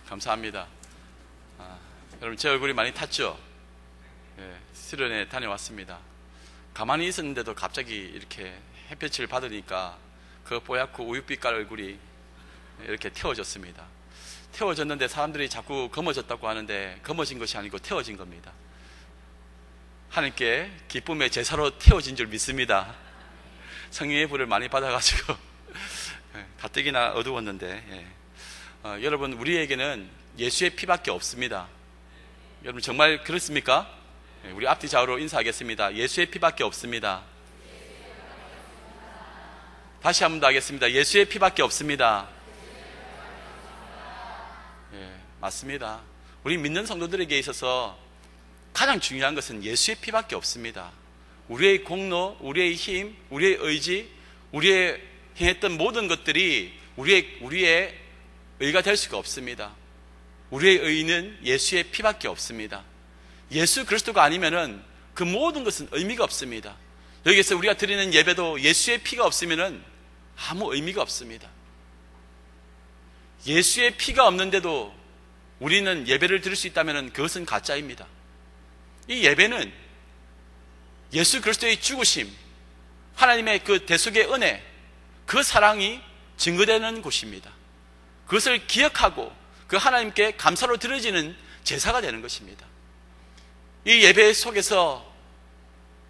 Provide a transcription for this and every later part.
감사합니다. 여러분, 제 얼굴이 많이 탔죠? 수련회 다녀왔습니다. 가만히 있었는데도 갑자기 이렇게 햇볕을 받으니까 그 뽀얗고 우윳빛깔 얼굴이 이렇게 태워졌습니다. 태워졌는데 사람들이 자꾸 검어졌다고 하는데 검어진 것이 아니고 태워진 겁니다. 하나님께 기쁨의 제사로 태워진 줄 믿습니다. 성령의 불을 많이 받아가지고 가뜩이나 어두웠는데 여러분, 우리에게는 예수의 피밖에 없습니다. 여러분, 정말 그렇습니까? 우리 앞뒤 좌우로 인사하겠습니다. 예수의 피밖에 없습니다. 다시 한 번 더 하겠습니다. 예수의 피밖에 없습니다. 맞습니다. 우리 믿는 성도들에게 있어서 가장 중요한 것은 예수의 피밖에 없습니다. 우리의 공로, 우리의 힘, 우리의 의지, 우리의 행했던 모든 것들이 우리의 의가 될 수가 없습니다. 우리의 의는 예수의 피밖에 없습니다. 예수 그리스도가 아니면은 그 모든 것은 의미가 없습니다. 여기에서 우리가 드리는 예배도 예수의 피가 없으면은 아무 의미가 없습니다. 예수의 피가 없는데도 우리는 예배를 드릴 수 있다면 그것은 가짜입니다. 이 예배는 예수 그리스도의 죽으심, 하나님의 그 대속의 은혜, 그 사랑이 증거되는 곳입니다. 그것을 기억하고 그 하나님께 감사로 드려지는 제사가 되는 것입니다. 이 예배 속에서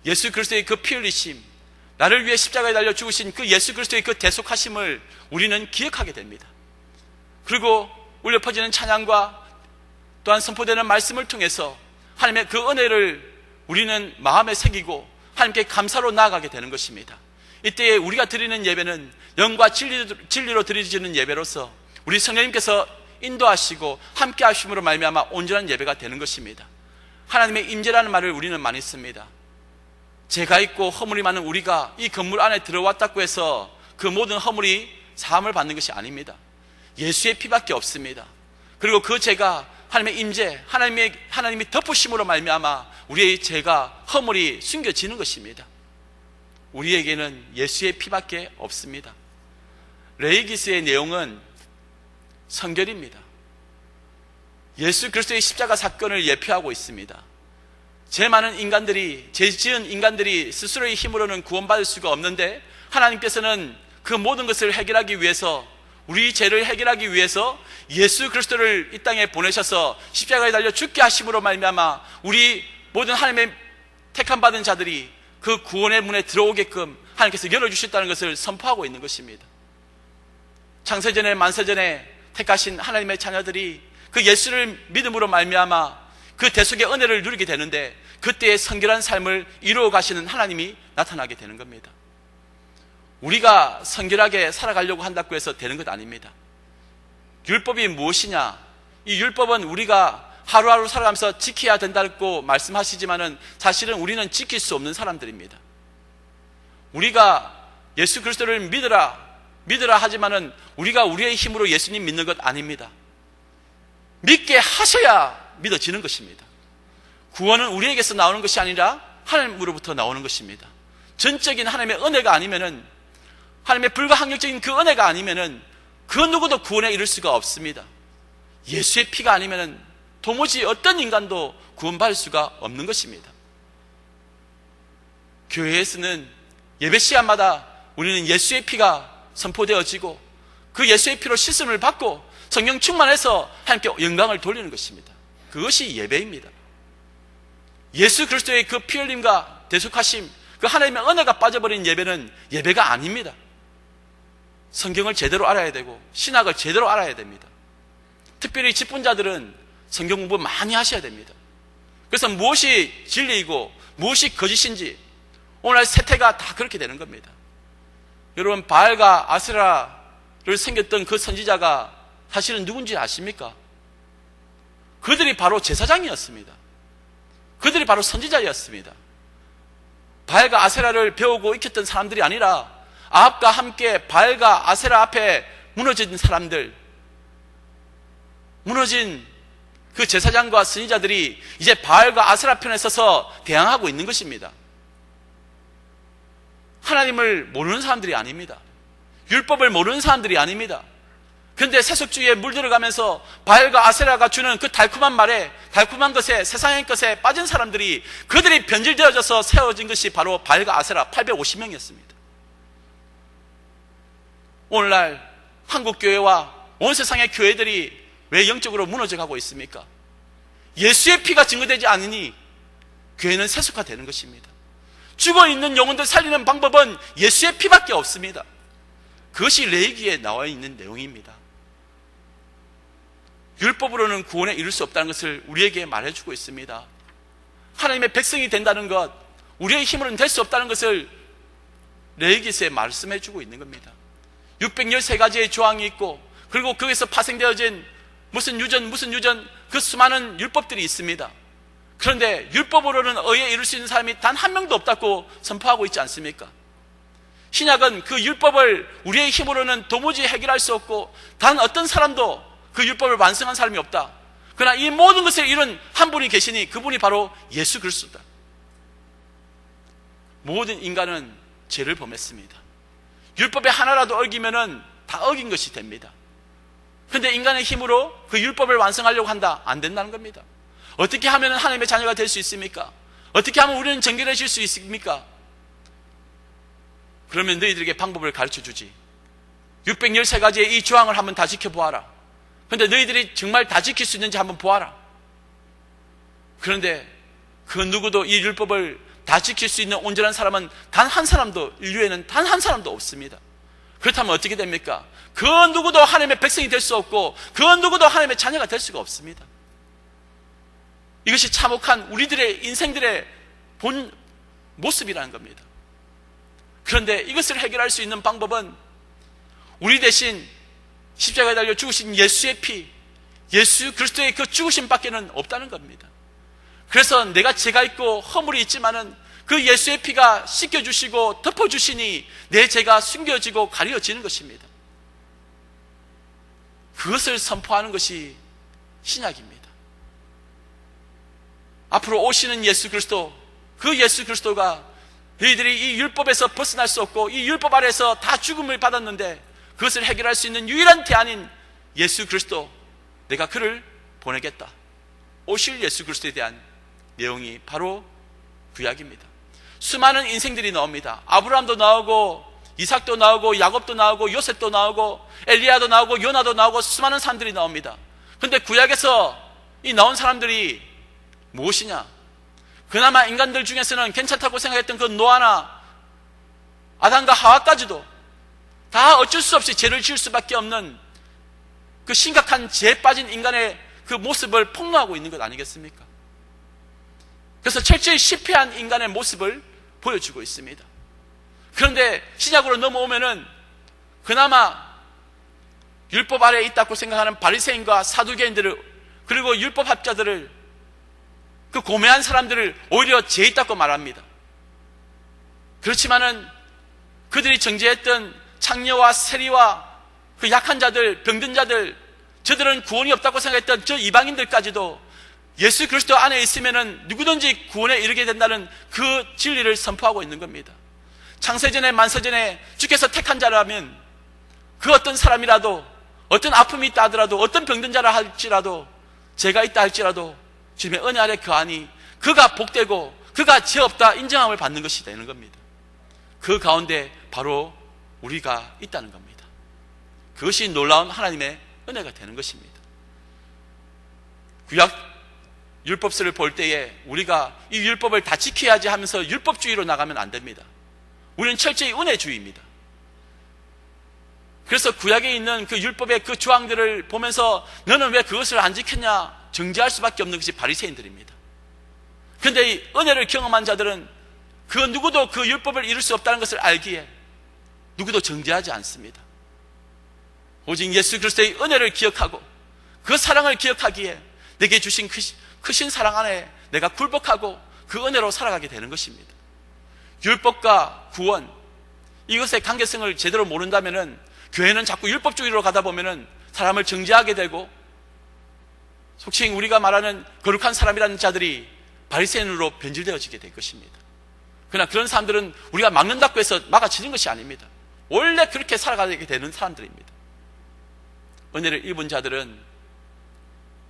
예수 그리스도의 그 피 흘리심, 나를 위해 십자가에 달려 죽으신 그 예수 그리스도의 그 대속하심을 우리는 기억하게 됩니다. 그리고 울려 퍼지는 찬양과 또한 선포되는 말씀을 통해서 하나님의 그 은혜를 우리는 마음에 새기고 하나님께 감사로 나아가게 되는 것입니다. 이때에 우리가 드리는 예배는 영과 진리로 드려지는 예배로서 우리 성령님께서 인도하시고 함께 하심으로 말미암아 온전한 예배가 되는 것입니다. 하나님의 임재라는 말을 우리는 많이 씁니다. 죄가 있고 허물이 많은 우리가 이 건물 안에 들어왔다고 해서 그 모든 허물이 사함을 받는 것이 아닙니다. 예수의 피밖에 없습니다. 그리고 그 죄가 하나님의 임재, 하나님이 덮으심으로 말미암아 우리의 죄가 허물이 숨겨지는 것입니다. 우리에게는 예수의 피밖에 없습니다. 레위기서의 내용은 성결입니다. 예수 그리스도의 십자가 사건을 예표하고 있습니다. 죄 많은 인간들이, 죄 지은 인간들이 스스로의 힘으로는 구원받을 수가 없는데 하나님께서는 그 모든 것을 해결하기 위해서, 우리 죄를 해결하기 위해서 예수 그리스도를 이 땅에 보내셔서 십자가에 달려 죽게 하심으로 말미암아 우리 모든 하나님의 택함 받은 자들이 그 구원의 문에 들어오게끔 하나님께서 열어주셨다는 것을 선포하고 있는 것입니다. 창세전에 만세전에 택하신 하나님의 자녀들이 그 예수를 믿음으로 말미암아 그 대속의 은혜를 누리게 되는데 그때의 성결한 삶을 이루어 가시는 하나님이 나타나게 되는 겁니다. 우리가 성결하게 살아가려고 한다고 해서 되는 것 아닙니다. 율법이 무엇이냐? 이 율법은 우리가 하루하루 살아가면서 지켜야 된다고 말씀하시지만은 사실은 우리는 지킬 수 없는 사람들입니다. 우리가 예수 그리스도를 믿으라 하지만은 우리가 우리의 힘으로 예수님 믿는 것 아닙니다. 믿게 하셔야 믿어지는 것입니다. 구원은 우리에게서 나오는 것이 아니라 하나님으로부터 나오는 것입니다. 전적인 하나님의 은혜가 아니면은, 하나님의 불가항력적인 그 은혜가 아니면은 그 누구도 구원에 이를 수가 없습니다. 예수의 피가 아니면은 도무지 어떤 인간도 구원받을 수가 없는 것입니다. 교회에서는 예배 시간마다 우리는 예수의 피가 선포되어지고 그 예수의 피로 씻음을 받고 성령 충만해서 하나님께 영광을 돌리는 것입니다. 그것이 예배입니다. 예수 그리스도의 그 피 흘림과 대속하심, 그 하나님의 은혜가 빠져버린 예배는 예배가 아닙니다. 성경을 제대로 알아야 되고 신학을 제대로 알아야 됩니다. 특별히 직분자들은 성경 공부 많이 하셔야 됩니다. 그래서 무엇이 진리이고 무엇이 거짓인지 오늘 세태가 다 그렇게 되는 겁니다. 여러분, 바알과 아세라를 섬겼던 그 선지자가 사실은 누군지 아십니까? 그들이 바로 제사장이었습니다. 그들이 바로 선지자였습니다. 바알과 아세라를 배우고 익혔던 사람들이 아니라 아합과 함께 바알과 아세라 앞에 무너진 사람들, 무너진 그 제사장과 선지자들이 이제 바알과 아세라 편에 서서 대항하고 있는 것입니다. 하나님을 모르는 사람들이 아닙니다. 율법을 모르는 사람들이 아닙니다. 그런데 세속주의에 물들어가면서 바알과 아세라가 주는 그 달콤한 말에, 달콤한 것에, 세상의 것에 빠진 사람들이, 그들이 변질되어져서 세워진 것이 바로 바알과 아세라 850명이었습니다. 오늘날 한국교회와 온 세상의 교회들이 왜 영적으로 무너져 가고 있습니까? 예수의 피가 증거되지 않으니 교회는 세속화되는 것입니다. 죽어있는 영혼들 살리는 방법은 예수의 피밖에 없습니다. 그것이 레위기에 나와 있는 내용입니다. 율법으로는 구원에 이룰 수 없다는 것을 우리에게 말해주고 있습니다. 하나님의 백성이 된다는 것, 우리의 힘으로는 될 수 없다는 것을 레위기서에 말씀해주고 있는 겁니다. 613가지의 조항이 있고, 그리고 거기서 파생되어진 무슨 유전 그 수많은 율법들이 있습니다. 그런데 율법으로는 의에 이룰 수 있는 사람이 단 한 명도 없다고 선포하고 있지 않습니까? 신약은 그 율법을 우리의 힘으로는 도무지 해결할 수 없고 단 어떤 사람도 그 율법을 완성한 사람이 없다. 그러나 이 모든 것을 이룬 한 분이 계시니 그분이 바로 예수 그리스도다. 모든 인간은 죄를 범했습니다. 율법의 하나라도 어기면은 다 어긴 것이 됩니다. 그런데 인간의 힘으로 그 율법을 완성하려고 한다? 안 된다는 겁니다. 어떻게 하면 하나님의 자녀가 될 수 있습니까? 어떻게 하면 우리는 정결해질 수 있습니까? 그러면 너희들에게 방법을 가르쳐주지. 613가지의 이 조항을 한번 다 지켜보아라. 그런데 너희들이 정말 다 지킬 수 있는지 한번 보아라. 그런데 그 누구도 이 율법을 다 지킬 수 있는 온전한 사람은 단 한 사람도, 인류에는 단 한 사람도 없습니다. 그렇다면 어떻게 됩니까? 그 누구도 하나님의 백성이 될 수 없고 그 누구도 하나님의 자녀가 될 수가 없습니다. 이것이 참혹한 우리들의 인생들의 본 모습이라는 겁니다. 그런데 이것을 해결할 수 있는 방법은 우리 대신 십자가에 달려 죽으신 예수의 피, 예수 그리스도의 그 죽으심밖에는 없다는 겁니다. 그래서 내가 죄가 있고 허물이 있지만은 그 예수의 피가 씻겨주시고 덮어주시니 내 죄가 숨겨지고 가려지는 것입니다. 그것을 선포하는 것이 신약입니다. 앞으로 오시는 예수 그리스도, 그 예수 그리스도가 너희들이 이 율법에서 벗어날 수 없고 이 율법 아래에서 다 죽음을 받았는데 그것을 해결할 수 있는 유일한 대안인 예수 그리스도, 내가 그를 보내겠다. 오실 예수 그리스도에 대한 내용이 바로 구약입니다. 수많은 인생들이 나옵니다. 아브라함도 나오고 이삭도 나오고 야곱도 나오고 요셉도 나오고 엘리야도 나오고 요나도 나오고 수많은 사람들이 나옵니다. 그런데 구약에서 이 나온 사람들이 무엇이냐? 그나마 인간들 중에서는 괜찮다고 생각했던 그 노아나 아담과 하와까지도 다 어쩔 수 없이 죄를 지을 수밖에 없는 그 심각한 죄에 빠진 인간의 그 모습을 폭로하고 있는 것 아니겠습니까? 그래서 철저히 실패한 인간의 모습을 보여주고 있습니다. 그런데 신약으로 넘어오면은 그나마 율법 아래에 있다고 생각하는 바리새인과 사두개인들을, 그리고 율법학자들을, 그 고매한 사람들을 오히려 죄 있다고 말합니다. 그렇지만은 그들이 정죄했던 창녀와 세리와 그 약한 자들, 병든 자들, 저들은 구원이 없다고 생각했던 저 이방인들까지도 예수 그리스도 안에 있으면은 누구든지 구원에 이르게 된다는 그 진리를 선포하고 있는 겁니다. 창세전에 만세전에 주께서 택한 자라면 그 어떤 사람이라도, 어떤 아픔이 있다 하더라도, 어떤 병든 자라 할지라도, 죄가 있다 할지라도 주님의 은혜 아래 거하니 그가 복되고 그가 죄 없다 인정함을 받는 것이 되는 겁니다. 그 가운데 바로 우리가 있다는 겁니다. 그것이 놀라운 하나님의 은혜가 되는 것입니다. 구약 율법서를 볼 때에 우리가 이 율법을 다 지켜야지 하면서 율법주의로 나가면 안 됩니다. 우리는 철저히 은혜주의입니다. 그래서 구약에 있는 그 율법의 그 조항들을 보면서 너는 왜 그것을 안 지켰냐 정죄할 수밖에 없는 것이 바리새인들입니다. 그런데 이 은혜를 경험한 자들은 그 누구도 그 율법을 이룰 수 없다는 것을 알기에 누구도 정죄하지 않습니다. 오직 예수 그리스도의 은혜를 기억하고 그 사랑을 기억하기에 내게 주신 크신 사랑 안에 내가 굴복하고 그 은혜로 살아가게 되는 것입니다. 율법과 구원, 이것의 관계성을 제대로 모른다면은 교회는 자꾸 율법주의로 가다 보면은 사람을 정죄하게 되고 속칭 우리가 말하는 거룩한 사람이라는 자들이 바리새인으로 변질되어지게 될 것입니다. 그러나 그런 사람들은 우리가 막는다고 해서 막아치는 것이 아닙니다. 원래 그렇게 살아가게 되는 사람들입니다. 은혜를 입은 자들은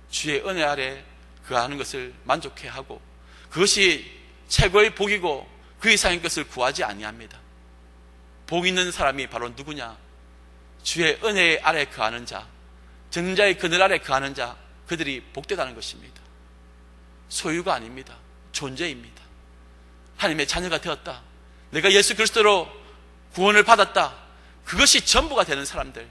주의 은혜 아래 거하는 것을 만족해하고 그것이 최고의 복이고 그 이상의 것을 구하지 아니합니다. 복 있는 사람이 바로 누구냐? 주의 은혜 아래 거하는 자, 정자의 그늘 아래 거하는 자, 그들이 복되다는 것입니다. 소유가 아닙니다. 존재입니다. 하나님의 자녀가 되었다, 내가 예수 그리스도로 구원을 받았다, 그것이 전부가 되는 사람들.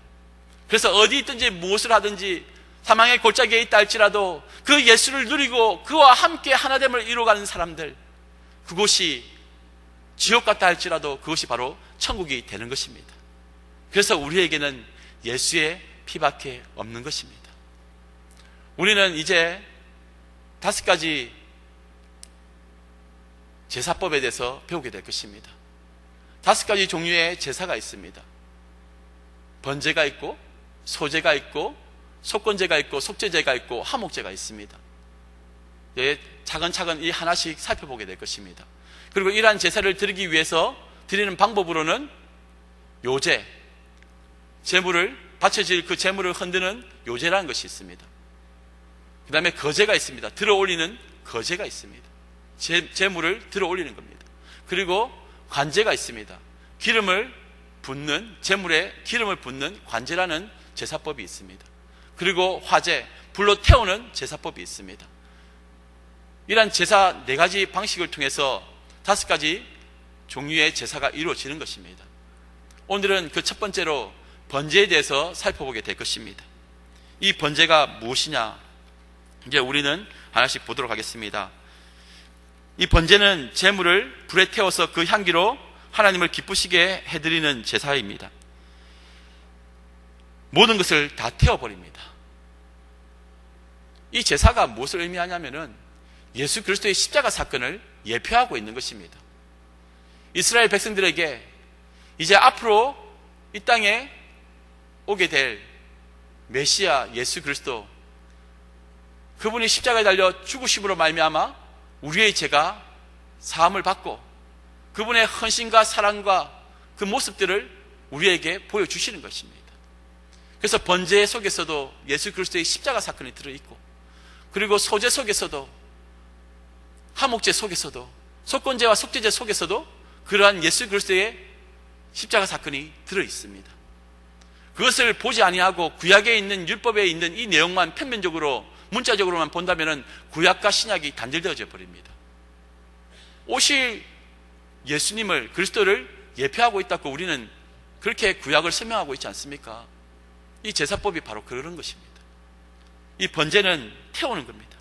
그래서 어디 있든지 무엇을 하든지 사망의 골짜기에 있다 할지라도 그 예수를 누리고 그와 함께 하나됨을 이루어가는 사람들, 그곳이 지옥 같다 할지라도 그것이 바로 천국이 되는 것입니다. 그래서 우리에게는 예수의 피밖에 없는 것입니다. 우리는 이제 5가지 제사법에 대해서 배우게 될 것입니다. 5가지 종류의 제사가 있습니다. 번제가 있고, 소제가 있고, 속건제가 있고, 속죄제가 있고, 화목제가 있습니다. 예, 차근차근 이 하나씩 살펴보게 될 것입니다. 그리고 이러한 제사를 드리기 위해서 드리는 방법으로는 요제, 제물을 바쳐질 그 제물을 흔드는 요제라는 것이 있습니다. 그 다음에 거제가 있습니다. 들어 올리는 거제가 있습니다. 제물을 들어 올리는 겁니다. 그리고 관제가 있습니다. 기름을 붓는, 제물에 기름을 붓는 관제라는 제사법이 있습니다. 그리고 화제, 불로 태우는 제사법이 있습니다. 이러한 제사 4가지 방식을 통해서 5가지 종류의 제사가 이루어지는 것입니다. 오늘은 그 첫 번째로 번제에 대해서 살펴보게 될 것입니다. 이 번제가 무엇이냐? 이제 우리는 하나씩 보도록 하겠습니다. 이 번제는 제물을 불에 태워서 그 향기로 하나님을 기쁘시게 해드리는 제사입니다. 모든 것을 다 태워버립니다. 이 제사가 무엇을 의미하냐면은 예수 그리스도의 십자가 사건을 예표하고 있는 것입니다. 이스라엘 백성들에게 이제 앞으로 이 땅에 오게 될 메시아 예수 그리스도, 그분이 십자가에 달려 죽으심으로 말미암아 우리의 죄가 사함을 받고 그분의 헌신과 사랑과 그 모습들을 우리에게 보여주시는 것입니다. 그래서 번제 속에서도 예수 그리스도의 십자가 사건이 들어있고, 그리고 소제 속에서도, 화목제 속에서도, 속건제와 속죄제 속에서도 그러한 예수 그리스도의 십자가 사건이 들어있습니다. 그것을 보지 아니하고 구약에 있는, 율법에 있는 이 내용만 평면적으로 문자적으로만 본다면 구약과 신약이 단절되어져 버립니다. 오실 예수님을, 그리스도를 예표하고 있다고 우리는 그렇게 구약을 설명하고 있지 않습니까? 이 제사법이 바로 그런 것입니다. 이 번제는 태우는 겁니다.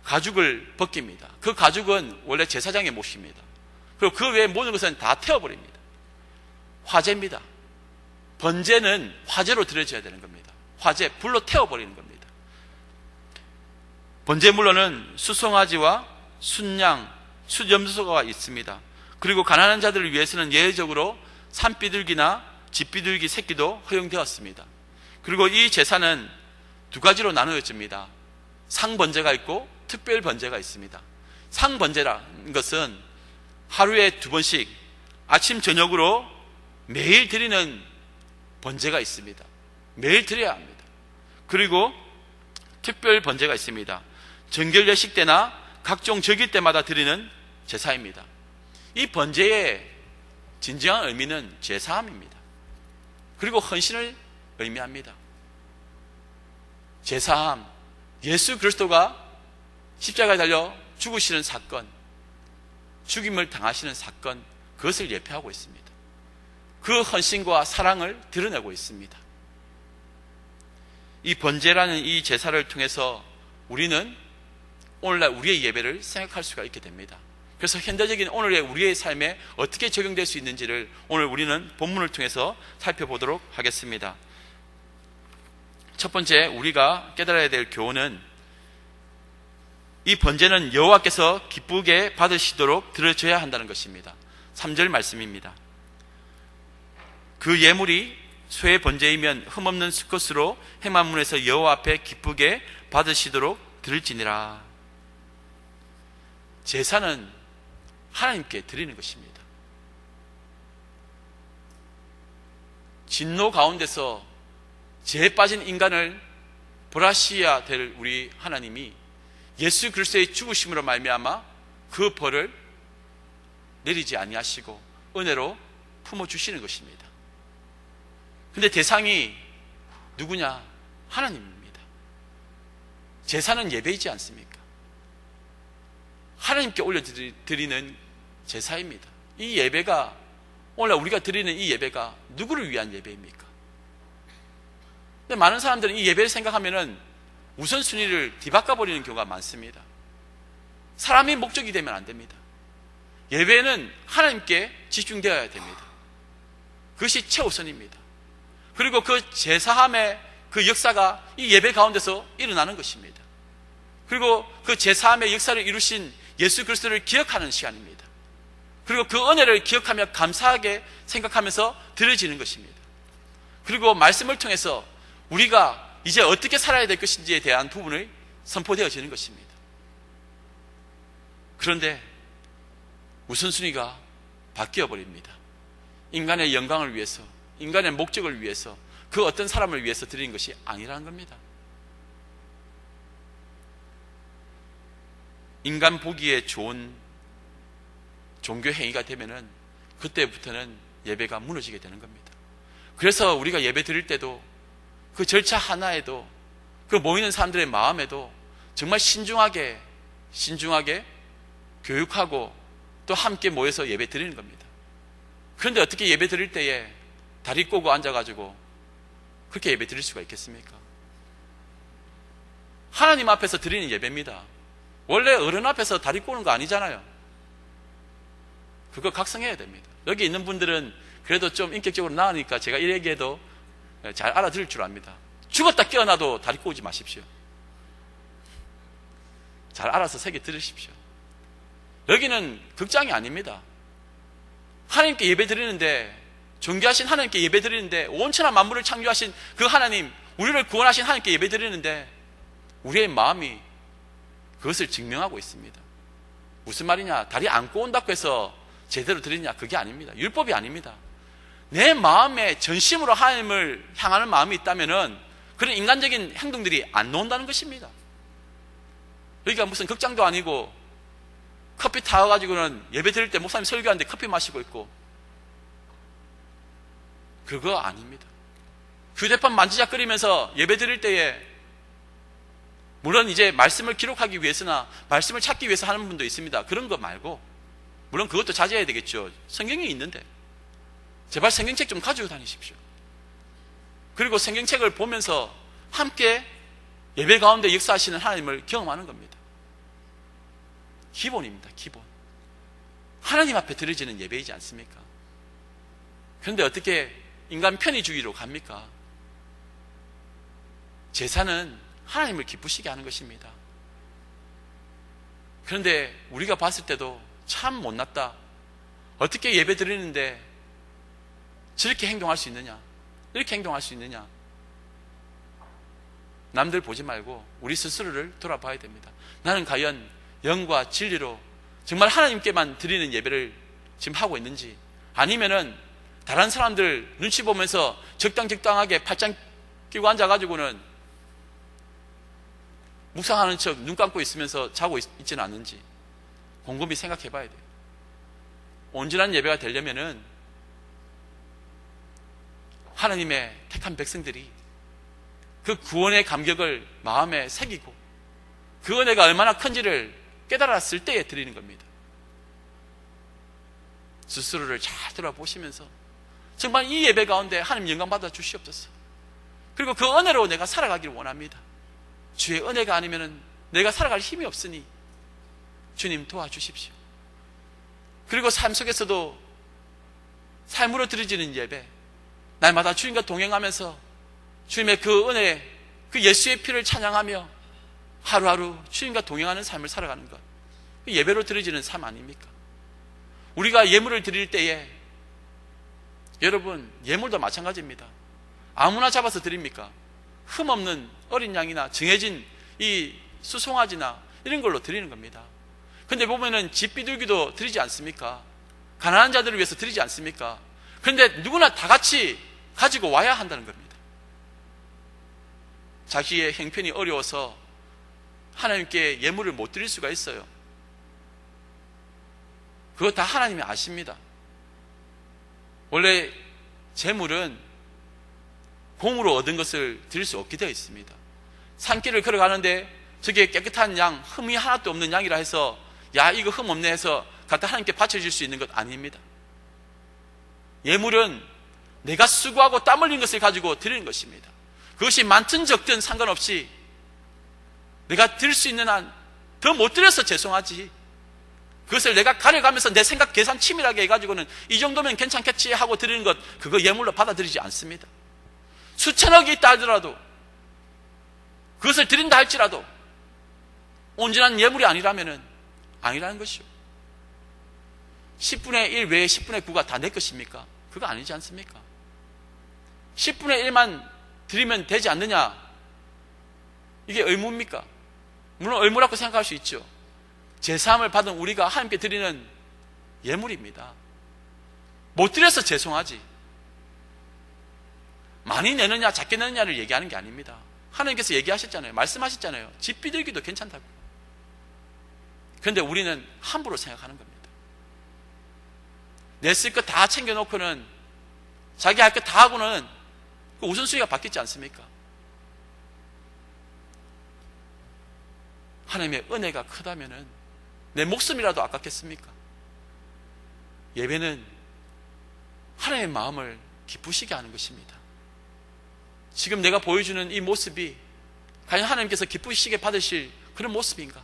가죽을 벗깁니다. 그 가죽은 원래 제사장의 몫입니다. 그리고 그 외에 모든 것은 다 태워버립니다. 화제입니다. 번제는 화제로 드려져야 되는 겁니다. 화제, 불로 태워버리는 겁니다. 번제물로는 수송아지와 순양, 수염소가 있습니다. 그리고 가난한 자들을 위해서는 예외적으로 산비둘기나 집비둘기 새끼도 허용되었습니다. 그리고 이 제사는 2가지로 나누어집니다. 상번제가 있고 특별번제가 있습니다. 상번제라는 것은 하루에 2번씩 아침 저녁으로 매일 드리는 번제가 있습니다. 매일 드려야 합니다. 그리고 특별번제가 있습니다. 정결 예식 때나 각종 절기 때마다 드리는 제사입니다. 이 번제의 진정한 의미는 제사함입니다. 그리고 헌신을 의미합니다. 제사함, 예수 그리스도가 십자가에 달려 죽으시는 사건, 죽임을 당하시는 사건, 그것을 예표하고 있습니다. 그 헌신과 사랑을 드러내고 있습니다. 이 번제라는 이 제사를 통해서 우리는 오늘날 우리의 예배를 생각할 수가 있게 됩니다. 그래서 현대적인 오늘의 우리의 삶에 어떻게 적용될 수 있는지를 오늘 우리는 본문을 통해서 살펴보도록 하겠습니다. 첫 번째 우리가 깨달아야 될 교훈은 이 번제는 여호와께서 기쁘게 받으시도록 드려져야 한다는 것입니다. 3절 말씀입니다. 그 예물이 소의 번제이면 흠없는 수컷으로 행만문에서 여호와 앞에 기쁘게 받으시도록 드릴지니라. 제사는 하나님께 드리는 것입니다. 진노 가운데서 죄에 빠진 인간을 벌하셔야 될 우리 하나님이 예수 그리스도의 죽으심으로 말미암아 그 벌을 내리지 아니하시고 은혜로 품어주시는 것입니다. 근데 대상이 누구냐? 하나님입니다. 제사는 예배이지 않습니까? 하나님께 올려드리는 제사입니다. 이 예배가, 오늘 우리가 드리는 이 예배가 누구를 위한 예배입니까? 근데 많은 사람들은 이 예배를 생각하면은 우선순위를 뒤바꿔버리는 경우가 많습니다. 사람이 목적이 되면 안 됩니다. 예배는 하나님께 집중되어야 됩니다. 그것이 최우선입니다. 그리고 그 제사함의 그 역사가 이 예배 가운데서 일어나는 것입니다. 그리고 그 제사함의 역사를 이루신 예수 그리스도를 기억하는 시간입니다. 그리고 그 은혜를 기억하며 감사하게 생각하면서 드려지는 것입니다. 그리고 말씀을 통해서 우리가 이제 어떻게 살아야 될 것인지에 대한 부분을 선포되어지는 것입니다. 그런데 우선순위가 바뀌어버립니다. 인간의 영광을 위해서, 인간의 목적을 위해서, 그 어떤 사람을 위해서 드리는 것이 아니라는 겁니다. 인간 보기에 좋은 종교 행위가 되면은 그때부터는 예배가 무너지게 되는 겁니다. 그래서 우리가 예배 드릴 때도 그 절차 하나에도 그 모이는 사람들의 마음에도 정말 신중하게 교육하고 또 함께 모여서 예배 드리는 겁니다. 그런데 어떻게 예배 드릴 때에 다리 꼬고 앉아가지고 그렇게 예배 드릴 수가 있겠습니까? 하나님 앞에서 드리는 예배입니다. 원래 어른 앞에서 다리 꼬는 거 아니잖아요. 그거 각성해야 됩니다. 여기 있는 분들은 그래도 좀 인격적으로 나으니까 제가 이 얘기해도 잘 알아들을 줄 압니다. 죽었다 깨어나도 다리 꼬지 마십시오. 잘 알아서 새겨 들으십시오. 여기는 극장이 아닙니다. 하나님께 예배 드리는데, 존귀하신 하나님께 예배 드리는데, 온천한 만물을 창조하신 그 하나님, 우리를 구원하신 하나님께 예배 드리는데 우리의 마음이 그것을 증명하고 있습니다. 무슨 말이냐? 다리 안 꼬운다고 해서 제대로 드리냐? 그게 아닙니다. 율법이 아닙니다. 내 마음에 전심으로 하나님을 향하는 마음이 있다면은 그런 인간적인 행동들이 안 나온다는 것입니다. 여기가 무슨 극장도 아니고 커피 타가지고는 예배 드릴 때 목사님 설교하는데 커피 마시고 있고, 그거 아닙니다. 휴대폰 만지작거리면서 예배 드릴 때에, 물론 이제 말씀을 기록하기 위해서나 말씀을 찾기 위해서 하는 분도 있습니다. 그런 거 말고, 물론 그것도 자제해야 되겠죠. 성경이 있는데 제발 성경책 좀 가지고 다니십시오. 그리고 성경책을 보면서 함께 예배 가운데 역사하시는 하나님을 경험하는 겁니다. 기본입니다. 기본. 하나님 앞에 드려지는 예배이지 않습니까? 그런데 어떻게 인간 편의주의로 갑니까? 제사는 하나님을 기쁘시게 하는 것입니다. 그런데 우리가 봤을 때도 참 못났다. 어떻게 예배 드리는데 저렇게 행동할 수 있느냐? 이렇게 행동할 수 있느냐? 남들 보지 말고 우리 스스로를 돌아봐야 됩니다. 나는 과연 영과 진리로 정말 하나님께만 드리는 예배를 지금 하고 있는지, 아니면은 다른 사람들 눈치 보면서 적당하게 팔짱 끼고 앉아가지고는 묵상하는 척 눈 감고 있으면서 자고 있지는 않는지 곰곰이 생각해 봐야 돼요. 온전한 예배가 되려면은 하나님의 택한 백성들이 그 구원의 감격을 마음에 새기고 그 은혜가 얼마나 큰지를 깨달았을 때에 드리는 겁니다. 스스로를 잘 돌아보시면서 정말 이 예배 가운데 하나님 영광 받아 주시옵소서. 그리고 그 은혜로 내가 살아가기를 원합니다. 주의 은혜가 아니면 내가 살아갈 힘이 없으니 주님 도와주십시오. 그리고 삶 속에서도 삶으로 드려지는 예배, 날마다 주님과 동행하면서 주님의 그 은혜, 그 예수의 피를 찬양하며 하루하루 주님과 동행하는 삶을 살아가는 것, 예배로 드려지는 삶 아닙니까? 우리가 예물을 드릴 때에, 여러분, 예물도 마찬가지입니다. 아무나 잡아서 드립니까? 흠없는 어린 양이나 정해진 이 수송아지나 이런 걸로 드리는 겁니다. 근데 보면은 집 비둘기도 드리지 않습니까? 가난한 자들을 위해서 드리지 않습니까? 그런데 누구나 다 같이 가지고 와야 한다는 겁니다. 자기의 형편이 어려워서 하나님께 예물을 못 드릴 수가 있어요. 그거 다 하나님이 아십니다. 원래 재물은 공으로 얻은 것을 드릴 수 없게 되어 있습니다. 산길을 걸어가는데 저게 깨끗한 양, 흠이 하나도 없는 양이라 해서 야 이거 흠 없네 해서 갖다 하나님께 바쳐줄 수 있는 것 아닙니다. 예물은 내가 수고하고 땀 흘린 것을 가지고 드리는 것입니다. 그것이 많든 적든 상관없이 내가 드릴 수 있는 한 더 못 드려서 죄송하지, 그것을 내가 가려가면서 내 생각 계산 치밀하게 해가지고는 이 정도면 괜찮겠지 하고 드리는 것, 그거 예물로 받아들이지 않습니다. 수천억이 있다 하더라도, 그것을 드린다 할지라도 온전한 예물이 아니라는 것이요. 10분의 1 외에 10분의 9가 다 내 것입니까? 그거 아니지 않습니까? 10분의 1만 드리면 되지 않느냐? 이게 의무입니까? 물론 의무라고 생각할 수 있죠. 제사함을 받은 우리가 하나님께 드리는 예물입니다. 못 드려서 죄송하지, 많이 내느냐 작게 내느냐를 얘기하는 게 아닙니다. 하나님께서 얘기하셨잖아요. 말씀하셨잖아요. 집 비둘기도 괜찮다고. 그런데 우리는 함부로 생각하는 겁니다. 냈을 것 다 챙겨놓고는 자기 할 것 다 하고는 그 우선순위가 바뀌지 않습니까? 하나님의 은혜가 크다면은 내 목숨이라도 아깝겠습니까? 예배는 하나님의 마음을 기쁘시게 하는 것입니다. 지금 내가 보여주는 이 모습이 과연 하나님께서 기쁘시게 받으실 그런 모습인가?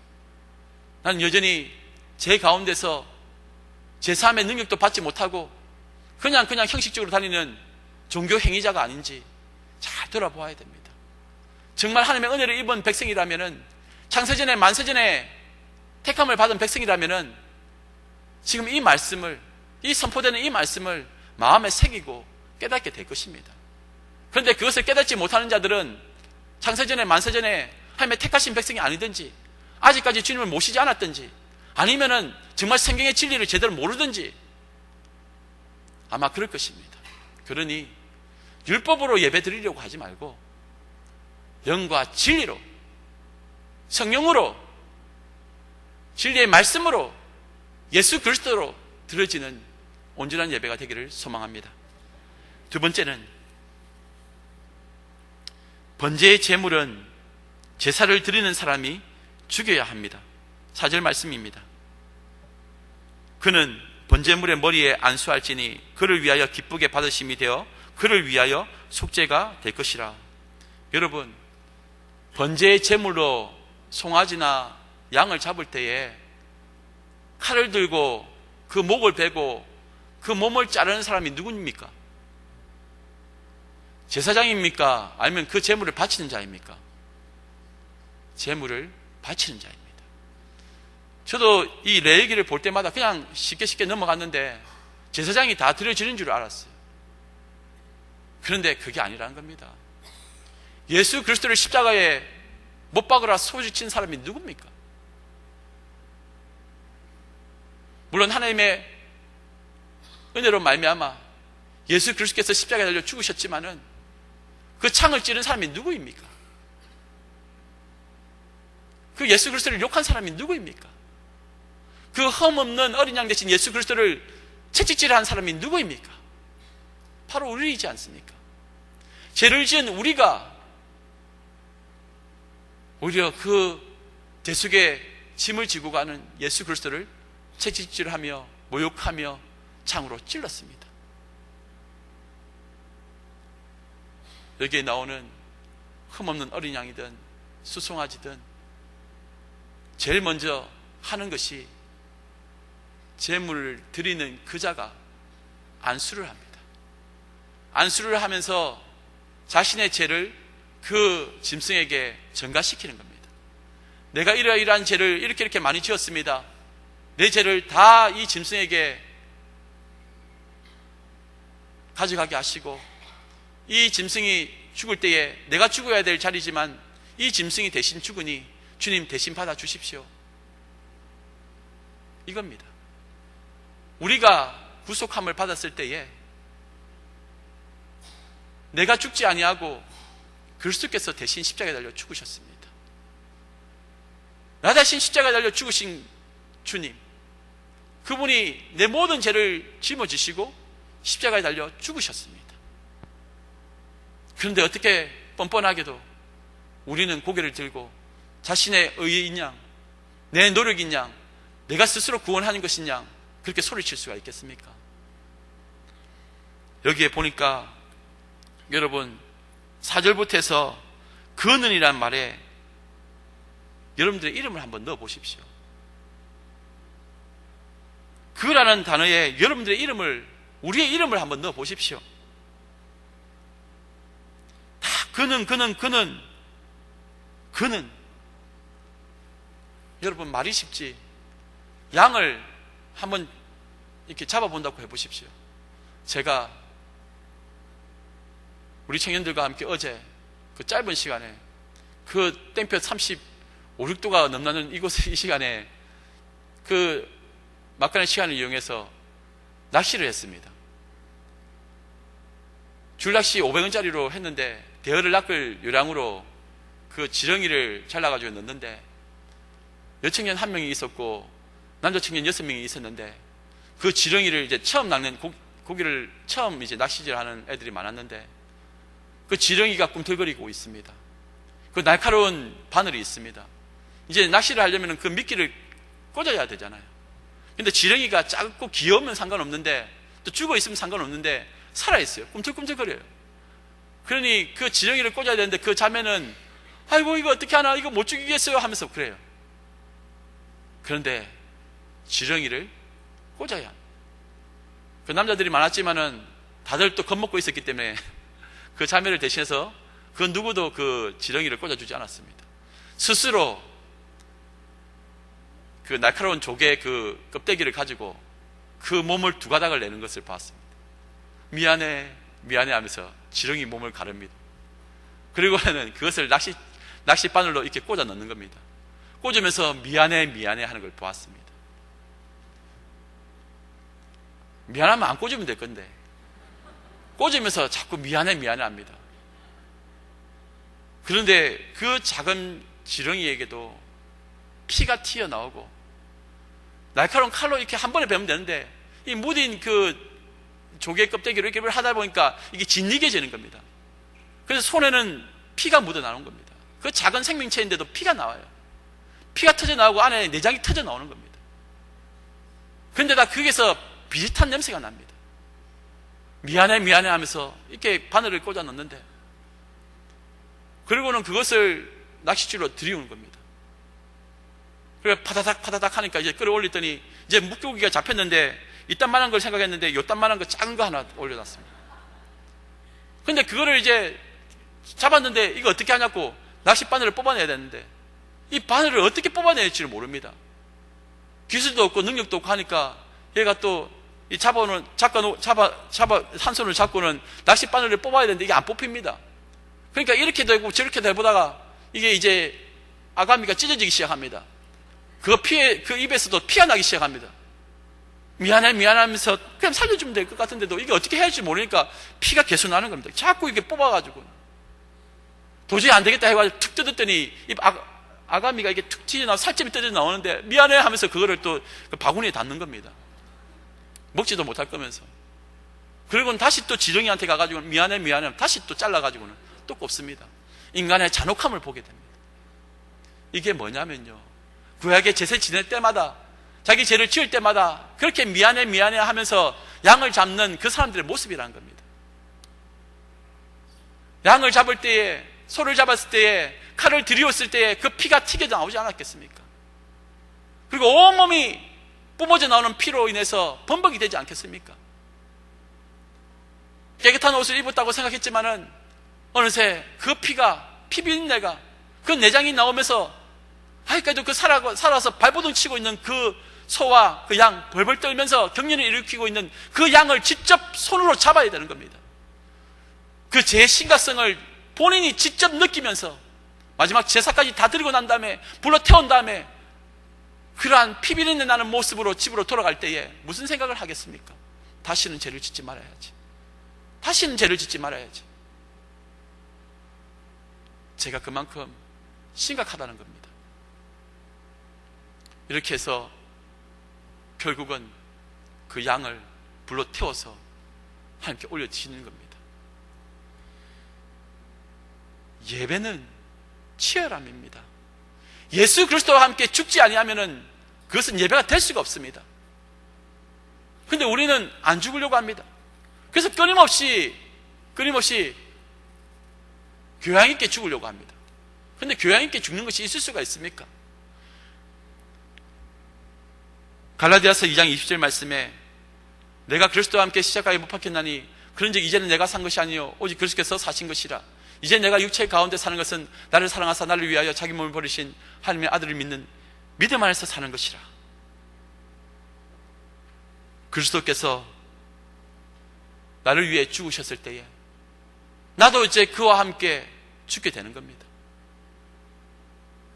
나는 여전히 제 가운데서 제3의 능력도 받지 못하고 그냥 형식적으로 다니는 종교 행위자가 아닌지 잘 돌아보아야 됩니다. 정말 하나님의 은혜를 입은 백성이라면은, 창세전에 만세전에 택함을 받은 백성이라면은 지금 이 말씀을, 이 선포되는 이 말씀을 마음에 새기고 깨닫게 될 것입니다. 그런데 그것을 깨닫지 못하는 자들은 창세전에 만세전에 하나님의 택하신 백성이 아니든지, 아직까지 주님을 모시지 않았든지, 아니면은 정말 성경의 진리를 제대로 모르든지 아마 그럴 것입니다. 그러니 율법으로 예배 드리려고 하지 말고 영과 진리로, 성령으로, 진리의 말씀으로, 예수 그리스도로 드려지는 온전한 예배가 되기를 소망합니다. 두 번째는, 번제의 제물은 제사를 드리는 사람이 죽여야 합니다. 4절 말씀입니다. 그는 번제물의 머리에 안수할지니 그를 위하여 기쁘게 받으심이 되어 그를 위하여 속죄가 될 것이라. 여러분, 번제의 제물로 송아지나 양을 잡을 때에 칼을 들고 그 목을 베고 그 몸을 자르는 사람이 누구입니까? 제사장입니까? 아니면 그 제물을 바치는 자입니까? 제물을 바치는 자입니다. 저도 이 레위기를 볼 때마다 그냥 쉽게 넘어갔는데 제사장이 다 드려지는 줄 알았어요. 그런데 그게 아니라는 겁니다. 예수 그리스도를 십자가에 못 박으라 소리친 사람이 누굽니까? 물론 하나님의 은혜로 말미암아 예수 그리스도께서 십자가에 달려 죽으셨지만은 그 창을 찌른 사람이 누구입니까? 그 예수 그리스도를 욕한 사람이 누구입니까? 그 흠없는 어린 양 대신 예수 그리스도를 채찍질한 사람이 누구입니까? 바로 우리이지 않습니까? 죄를 지은 우리가 오히려 그 대속의 짐을 지고 가는 예수 그리스도를 채찍질하며 모욕하며 창으로 찔렀습니다. 여기에 나오는 흠없는 어린 양이든 수송아지든 제일 먼저 하는 것이 제물을 드리는 그 자가 안수를 합니다. 안수를 하면서 자신의 죄를 그 짐승에게 전가시키는 겁니다. 내가 이러이러한 죄를 이렇게 많이 지었습니다. 내 죄를 다 이 짐승에게 가져가게 하시고, 이 짐승이 죽을 때에 내가 죽어야 될 자리지만 이 짐승이 대신 죽으니 주님 대신 받아 주십시오. 이겁니다. 우리가 구속함을 받았을 때에 내가 죽지 아니하고 그리스도께서 대신 십자가에 달려 죽으셨습니다. 나 대신 십자가에 달려 죽으신 주님, 그분이 내 모든 죄를 짊어지시고 십자가에 달려 죽으셨습니다. 그런데 어떻게 뻔뻔하게도 우리는 고개를 들고 자신의 의인 양, 내 노력인 양, 내가 스스로 구원하는 것인 양 그렇게 소리칠 수가 있겠습니까? 여기에 보니까 여러분 4절부터 해서 그는이란 말에 여러분들의 이름을 한번 넣어 보십시오. 그라는 단어에 여러분들의 이름을, 우리의 이름을 한번 넣어 보십시오. 다 그는. 여러분 말이 쉽지. 양을 한번 이렇게 잡아본다고 해보십시오. 제가 우리 청년들과 함께 어제 그 짧은 시간에 그 땡볕 35, 6도가 넘나는 이곳에 이 시간에 그 막간의 시간을 이용해서 낚시를 했습니다. 줄낚시 500원짜리로 했는데 대어를 낚을 요량으로 그 지렁이를 잘라가지고 넣는데 여청년 1명이 있었고 남자 청년 6명이 있었는데 그 지렁이를 이제 처음 낚는 고기를 처음 이제 낚시질 하는 애들이 많았는데 그 지렁이가 꿈틀거리고 있습니다. 그 날카로운 바늘이 있습니다. 이제 낚시를 하려면 그 미끼를 꽂아야 되잖아요. 근데 지렁이가 작고 귀여우면 상관없는데 또 죽어 있으면 상관없는데 살아있어요. 꿈틀꿈틀거려요. 그러니 그 지렁이를 꽂아야 되는데 그 자매는 아이고 이거 어떻게 하나, 이거 못 죽이겠어요 하면서 그래요. 그런데 지렁이를 꽂아야 합니다. 그 남자들이 많았지만은 다들 또 겁먹고 있었기 때문에 그 자매를 대신해서 그 누구도 그 지렁이를 꽂아주지 않았습니다. 스스로 그 날카로운 조개 그 껍데기를 가지고 그 몸을 두 가닥을 내는 것을 봤습니다. 미안해 하면서 지렁이 몸을 가릅니다. 그리고는 그것을 낚시바늘로 이렇게 꽂아 넣는 겁니다. 꽂으면서 미안해 하는 걸 보았습니다. 미안하면 안 꽂으면 될 건데 꽂으면서 자꾸 미안해 합니다. 그런데 그 작은 지렁이에게도 피가 튀어나오고 날카로운 칼로 이렇게 한 번에 베면 되는데 이 무딘 그 조개 껍데기로 이렇게 하다 보니까 이게 짓이게지는 겁니다. 그래서 손에는 피가 묻어나오는 겁니다. 그 작은 생명체인데도 피가 나와요. 피가 터져 나오고 안에 내장이 터져 나오는 겁니다. 그런데 다 거기서 비슷한 냄새가 납니다. 미안해 하면서 이렇게 바늘을 꽂아 넣는데 그리고는 그것을 낚싯줄로 들이우는 겁니다. 그래서 파다닥 하니까 이제 끌어올렸더니 이제 물고기가 잡혔는데 이딴만한 걸 생각했는데 요딴만한 거 작은 거 하나 올려놨습니다. 근데 그거를 이제 잡았는데 이거 어떻게 하냐고 낚싯바늘을 뽑아내야 되는데 이 바늘을 어떻게 뽑아내야 할지를 모릅니다. 기술도 없고 능력도 없고 하니까 얘가 또 이 한 손을 잡고는 낚싯바늘을 뽑아야 되는데 이게 안 뽑힙니다. 그러니까 이렇게 되고 저렇게 되보다가 이게 이제 아가미가 찢어지기 시작합니다. 그 입에서도 피가 나기 시작합니다. 미안해 하면서 그냥 살려주면 될 것 같은데도 이게 어떻게 해야 할지 모르니까 피가 계속 나는 겁니다. 자꾸 이게 뽑아가지고 도저히 안 되겠다 해가지고 툭 뜯었더니 아가미가 이게 툭 튀어나와 살점이 뜯어 나오는데 미안해 하면서 그거를 또 그 바구니에 닫는 겁니다. 먹지도 못할 거면서. 그리고는 다시 또 지렁이한테 가가지고 미안해 다시 또 잘라가지고는 또 꼽습니다. 인간의 잔혹함을 보게 됩니다. 이게 뭐냐면요, 구약의 제사 지낼 때마다 자기 죄를 지을 때마다 그렇게 미안해 하면서 양을 잡는 그 사람들의 모습이라는 겁니다. 양을 잡을 때에, 소를 잡았을 때에, 칼을 들이웠을 때에 그 피가 튀겨 나오지 않았겠습니까? 그리고 온몸이 뿜어져 나오는 피로 인해서 범벅이 되지 않겠습니까? 깨끗한 옷을 입었다고 생각했지만은 어느새 그 피 비린내가, 그 내장이 나오면서 아직까지도 그 살아서 발버둥 치고 있는 그 소와 그 양 벌벌 떨면서 경련을 일으키고 있는 그 양을 직접 손으로 잡아야 되는 겁니다. 그 죄의 심각성을 본인이 직접 느끼면서 마지막 제사까지 다 드리고 난 다음에 불러 태운 다음에 그러한 피비린내 나는 모습으로 집으로 돌아갈 때에 무슨 생각을 하겠습니까? 다시는 죄를 짓지 말아야지. 죄가 그만큼 심각하다는 겁니다. 이렇게 해서 결국은 그 양을 불로 태워서 하나님께 올려드리는 겁니다. 예배는 치열함입니다. 예수 그리스도와 함께 죽지 아니하면은 그것은 예배가 될 수가 없습니다. 근데 우리는 안 죽으려고 합니다. 그래서 끊임없이 교양 있게 죽으려고 합니다. 근데 교양 있게 죽는 것이 있을 수가 있습니까? 갈라디아서 2장 20절 말씀에 내가 그리스도와 함께 십자가에 못 박혔나니 그런즉 이제는 내가 산 것이 아니요 오직 그리스도께서 사신 것이라. 이제 내가 육체 가운데 사는 것은 나를 사랑하사 나를 위하여 자기 몸을 버리신 하나님의 아들을 믿는 믿음 안에서 사는 것이라. 그리스도께서 나를 위해 죽으셨을 때에 나도 이제 그와 함께 죽게 되는 겁니다.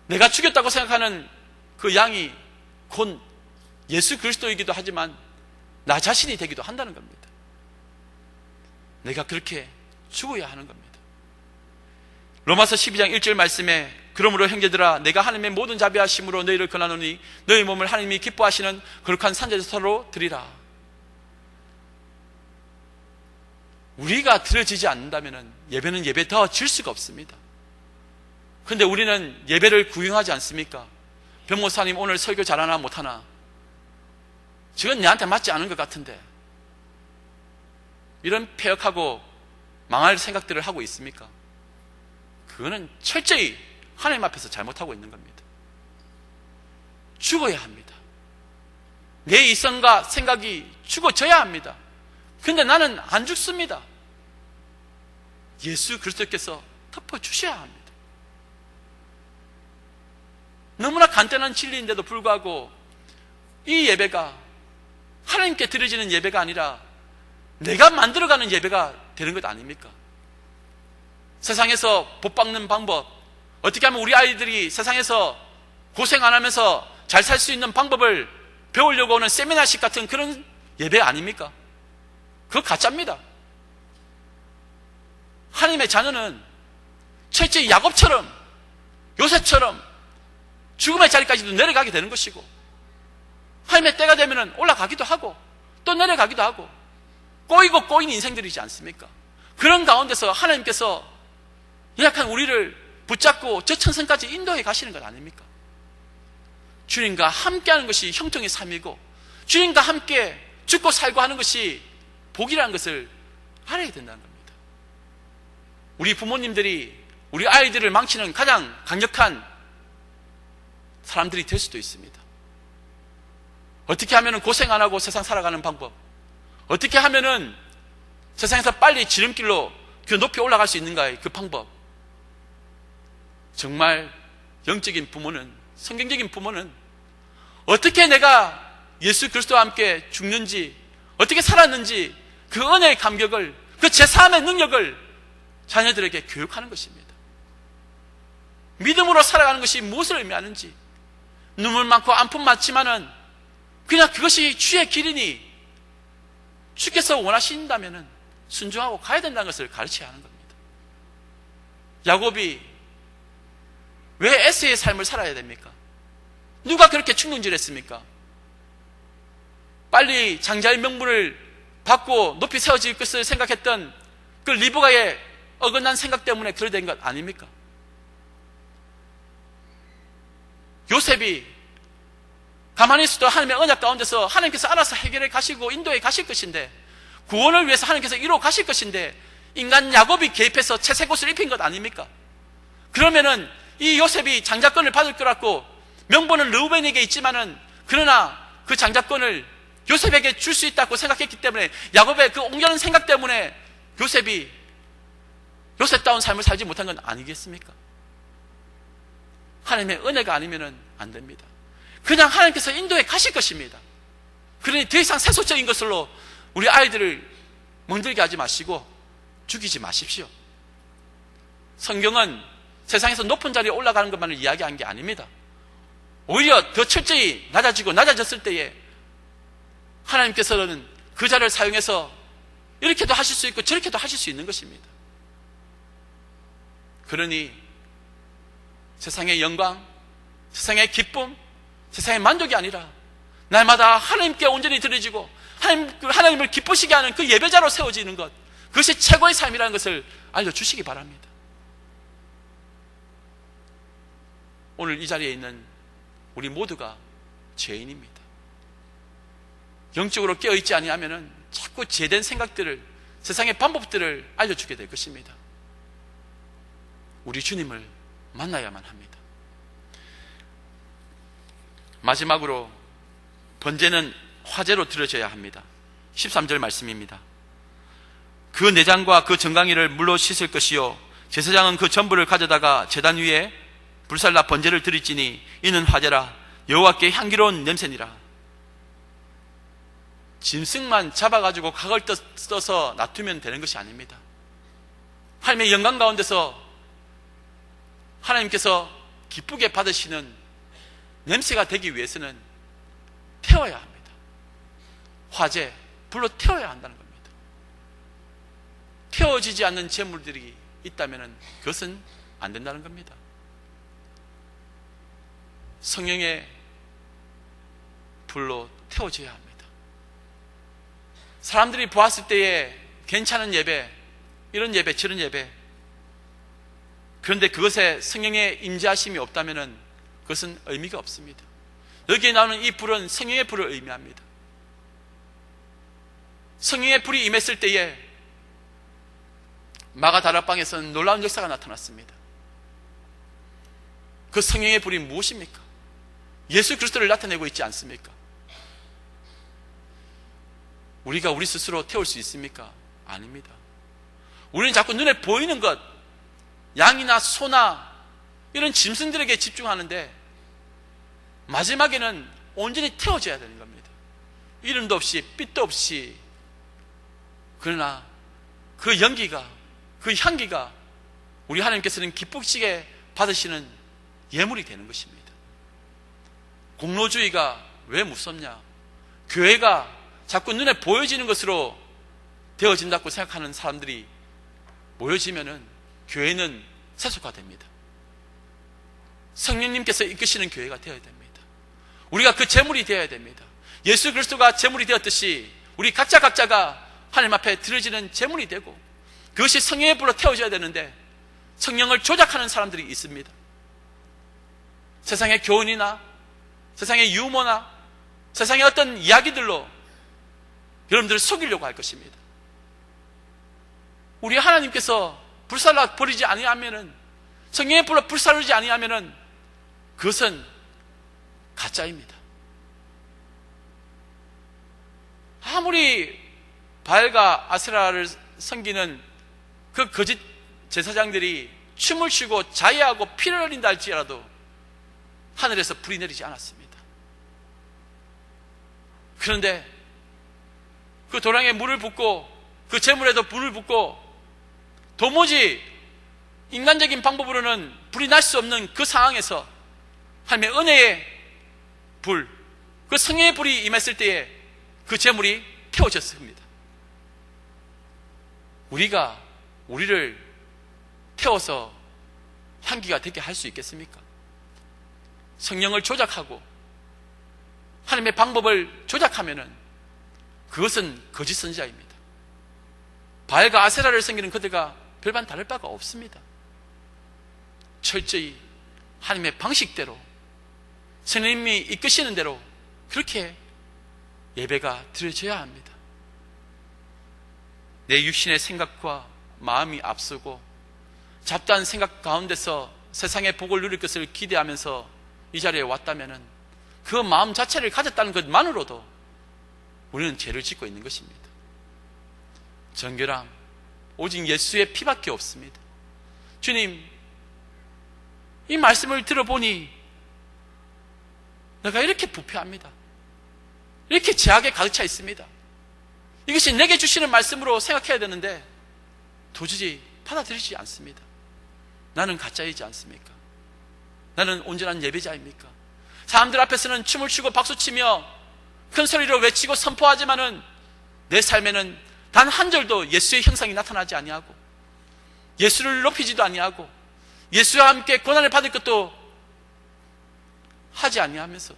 내가 죽였다고 생각하는 그 양이 곧 예수 그리스도이기도 하지만 나 자신이 되기도 한다는 겁니다. 내가 그렇게 죽어야 하는 겁니다. 로마서 12장 1절 말씀에 그러므로 형제들아 내가 하나님의 모든 자비하심으로 너희를 권하노니 너희 몸을 하나님이 기뻐하시는 거룩한 산제사로 드리라. 우리가 드려지지 않는다면 예배는 예배 더 질 수가 없습니다. 그런데 우리는 예배를 구용하지 않습니까? 변모사님 오늘 설교 잘하나 못하나? 저건 내한테 맞지 않은 것 같은데 이런 폐역하고 망할 생각들을 하고 있습니까? 그거는 철저히 하나님 앞에서 잘못하고 있는 겁니다. 죽어야 합니다. 내 이성과 생각이 죽어져야 합니다. 근데 나는 안 죽습니다. 예수 그리스도께서 덮어주셔야 합니다. 너무나 간단한 진리인데도 불구하고 이 예배가 하나님께 드려지는 예배가 아니라 내가 만들어가는 예배가 되는 것 아닙니까? 세상에서 복 받는 방법, 어떻게 하면 우리 아이들이 세상에서 고생 안 하면서 잘 살 수 있는 방법을 배우려고 오는 세미나식 같은 그런 예배 아닙니까? 그거 가짜입니다. 하나님의 자녀는 철저히 야곱처럼 요셉처럼 죽음의 자리까지도 내려가게 되는 것이고 하나님의 때가 되면 올라가기도 하고 또 내려가기도 하고 꼬이고 꼬인 인생들이지 않습니까? 그런 가운데서 하나님께서 연약한 우리를 붙잡고 저 천성까지 인도해 가시는 것 아닙니까? 주님과 함께하는 것이 형통의 삶이고 주님과 함께 죽고 살고 하는 것이 복이라는 것을 알아야 된다는 겁니다. 우리 부모님들이 우리 아이들을 망치는 가장 강력한 사람들이 될 수도 있습니다. 어떻게 하면 고생 안 하고 세상 살아가는 방법, 어떻게 하면 세상에서 빨리 지름길로 그 높이 올라갈 수 있는가의 그 방법. 정말 영적인 부모는, 성경적인 부모는 어떻게 내가 예수 그리스도와 함께 죽는지, 어떻게 살았는지 그 은혜의 감격을, 그 제3의 능력을 자녀들에게 교육하는 것입니다. 믿음으로 살아가는 것이 무엇을 의미하는지, 눈물 많고 아픔 많지만은 그냥 그것이 주의 길이니 주께서 원하신다면 순종하고 가야 된다는 것을 가르쳐야 하는 겁니다. 야곱이 왜 에세의 삶을 살아야 됩니까? 누가 그렇게 충동질했습니까? 빨리 장자의 명분을 받고 높이 세워질 것을 생각했던 그 리브가의 어긋난 생각 때문에 그렇게 된 것 아닙니까? 요셉이 가만히 있어도 하나님의 언약 가운데서 하나님께서 알아서 해결해 가시고 인도해 가실 것인데, 구원을 위해서 하나님께서 이루어 가실 것인데 인간 야곱이 개입해서 채색옷을 입힌 것 아닙니까? 그러면은 이 요셉이 장자권을 받을 것 같고 명분은 르우벤에게 있지만은 그러나 그 장자권을 요셉에게 줄 수 있다고 생각했기 때문에 야곱의 그 옹졸한 생각 때문에 요셉이 요셉다운 삶을 살지 못한 건 아니겠습니까? 하나님의 은혜가 아니면 안 됩니다. 그냥 하나님께서 인도해 가실 것입니다. 그러니 더 이상 세속적인 것으로 우리 아이들을 멍들게 하지 마시고 죽이지 마십시오. 성경은 세상에서 높은 자리에 올라가는 것만을 이야기한 게 아닙니다. 오히려 더 철저히 낮아지고 낮아졌을 때에 하나님께서는 그 자리를 사용해서 이렇게도 하실 수 있고 저렇게도 하실 수 있는 것입니다. 그러니 세상의 영광, 세상의 기쁨, 세상의 만족이 아니라 날마다 하나님께 온전히 드려지고 하나님을 기쁘시게 하는 그 예배자로 세워지는 것, 그것이 최고의 삶이라는 것을 알려주시기 바랍니다. 오늘 이 자리에 있는 우리 모두가 죄인입니다. 영적으로 깨어있지 아니하면 자꾸 제된 생각들을, 세상의 방법들을 알려주게 될 것입니다. 우리 주님을 만나야만 합니다. 마지막으로 번제는 화제로 드려져야 합니다. 13절 말씀입니다. 그 내장과 그 정강이를 물로 씻을 것이요 제사장은 그 전부를 가져다가 제단 위에 불살라 번제를 드릴지니 이는 화제라 여호와께 향기로운 냄새니라. 짐승만 잡아가지고 각을 떠서 놔두면 되는 것이 아닙니다. 하나님의 영광 가운데서 하나님께서 기쁘게 받으시는 냄새가 되기 위해서는 태워야 합니다. 화제, 불로 태워야 한다는 겁니다. 태워지지 않는 제물들이 있다면 그것은 안 된다는 겁니다. 성령의 불로 태워져야 합니다. 사람들이 보았을 때에 괜찮은 예배, 이런 예배, 저런 예배, 그런데 그것에 성령의 임재하심이 없다면 그것은 의미가 없습니다. 여기에 나오는 이 불은 성령의 불을 의미합니다. 성령의 불이 임했을 때에 마가다락방에서는 놀라운 역사가 나타났습니다. 그 성령의 불이 무엇입니까? 예수 그리스도를 나타내고 있지 않습니까? 우리가 우리 스스로 태울 수 있습니까? 아닙니다. 우리는 자꾸 눈에 보이는 것, 양이나 소나 이런 짐승들에게 집중하는데 마지막에는 온전히 태워져야 되는 겁니다. 이름도 없이 빛도 없이, 그러나 그 연기가, 그 향기가 우리 하나님께서는 기쁘시게 받으시는 예물이 되는 것입니다. 공로주의가 왜 무섭냐? 교회가 자꾸 눈에 보여지는 것으로 되어진다고 생각하는 사람들이 모여지면은 교회는 세속화됩니다. 성령님께서 이끄시는 교회가 되어야 됩니다. 우리가 그 제물이 되어야 됩니다. 예수 그리스도가 제물이 되었듯이 우리 각자가 하나님 앞에 드려지는 제물이 되고, 그것이 성령의 불로 태워져야 되는데 성령을 조작하는 사람들이 있습니다. 세상의 교훈이나 세상의 유머나 세상의 어떤 이야기들로 여러분들을 속이려고 할 것입니다. 우리 하나님께서 불살라 버리지 아니하면은, 성령의 불로 불사르지 아니하면은 그것은 가짜입니다. 아무리 바알과 아세라를 섬기는 그 거짓 제사장들이 춤을 추고 자해하고 피를 흘린다 할지라도 하늘에서 불이 내리지 않았습니다. 그런데 그 도랑에 물을 붓고 그 제물에도 불을 붓고 도무지 인간적인 방법으로는 불이 날 수 없는 그 상황에서 하나님의 은혜의 불, 그 성령의 불이 임했을 때에 그 제물이 태워졌습니다. 우리가 우리를 태워서 향기가 되게 할 수 있겠습니까? 성령을 조작하고 하나님의 방법을 조작하면은 그것은 거짓 선지자입니다. 바알과 아세라를 섬기는 그들과 별반 다를 바가 없습니다. 철저히 하나님의 방식대로, 성령님이 이끄시는 대로 그렇게 예배가 드려져야 합니다. 내 육신의 생각과 마음이 앞서고 잡다한 생각 가운데서 세상의 복을 누릴 것을 기대하면서 이 자리에 왔다면 그 마음 자체를 가졌다는 것만으로도 우리는 죄를 짓고 있는 것입니다. 정결함, 오직 예수의 피밖에 없습니다. 주님, 이 말씀을 들어보니 내가 이렇게 부패합니다. 이렇게 죄악에 가득 차 있습니다. 이것이 내게 주시는 말씀으로 생각해야 되는데 도저히 받아들이지 않습니다. 나는 가짜이지 않습니까? 나는 온전한 예배자입니까? 사람들 앞에서는 춤을 추고 박수치며 큰 소리로 외치고 선포하지만은 내 삶에는 단 한 절도 예수의 형상이 나타나지 아니하고 예수를 높이지도 아니하고 예수와 함께 고난을 받을 것도 하지 아니하면서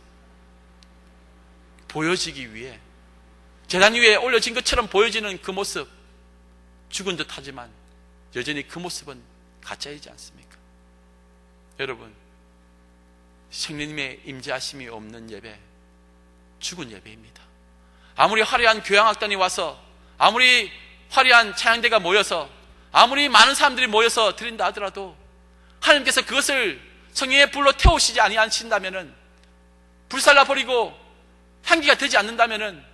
보여지기 위해 제단 위에 올려진 것처럼 보여지는 그 모습, 죽은 듯 하지만 여전히 그 모습은 가짜이지 않습니까? 여러분, 성령님의 임재하심이 없는 예배, 죽은 예배입니다. 아무리 화려한 교향악단이 와서, 아무리 화려한 찬양대가 모여서, 아무리 많은 사람들이 모여서 드린다 하더라도 하나님께서 그것을 성령의 불로 태우시지 아니하신다면은, 불살라 버리고 향기가 되지 않는다면은,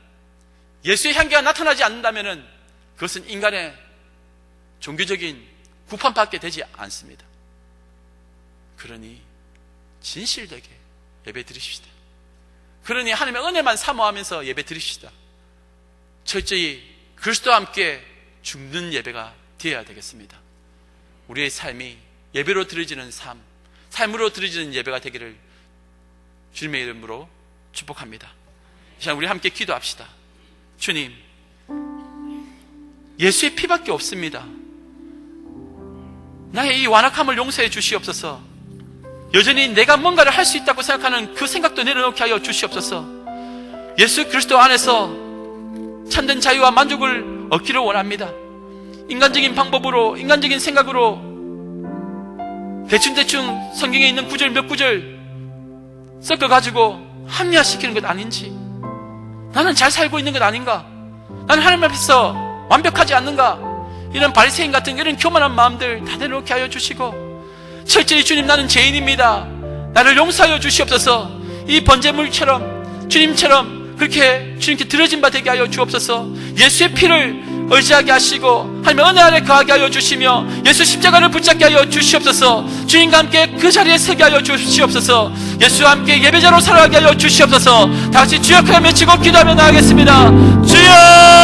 예수의 향기가 나타나지 않는다면은 그것은 인간의 종교적인 구판밖에 되지 않습니다. 그러니 진실되게 예배 드리십시다. 그러니 하나님의 은혜만 사모하면서 예배 드리십시다. 철저히 그리스도와 함께 죽는 예배가 되어야 되겠습니다. 우리의 삶이 예배로 드려지는 삶, 삶으로 드려지는 예배가 되기를 주님의 이름으로 축복합니다. 이 시간 우리 함께 기도합시다. 주님, 예수의 피밖에 없습니다. 나의 이 완악함을 용서해 주시옵소서. 여전히 내가 뭔가를 할 수 있다고 생각하는 그 생각도 내려놓게 하여 주시옵소서. 예수 그리스도 안에서 참된 자유와 만족을 얻기를 원합니다. 인간적인 방법으로, 인간적인 생각으로 대충 성경에 있는 구절 몇 구절 섞어가지고 합리화시키는 것 아닌지, 나는 잘 살고 있는 것 아닌가, 나는 하나님 앞에서 완벽하지 않는가, 이런 바리새인 같은 이런 교만한 마음들 다 내려놓게 하여 주시고, 철저히 주님, 나는 죄인입니다, 나를 용서하여 주시옵소서. 이 번제물처럼 주님처럼 그렇게 주님께 드려진 바 되게 하여 주옵소서. 예수의 피를 의지하게 하시고 하나님의 은혜 아래 거하게 하여 주시며 예수 십자가를 붙잡게 하여 주시옵소서. 주님과 함께 그 자리에 서게 하여 주시옵소서. 예수와 함께 예배자로 살아가게 하여 주시옵소서. 다같이 주여 하여 외치고 기도하며 나가겠습니다. 주여!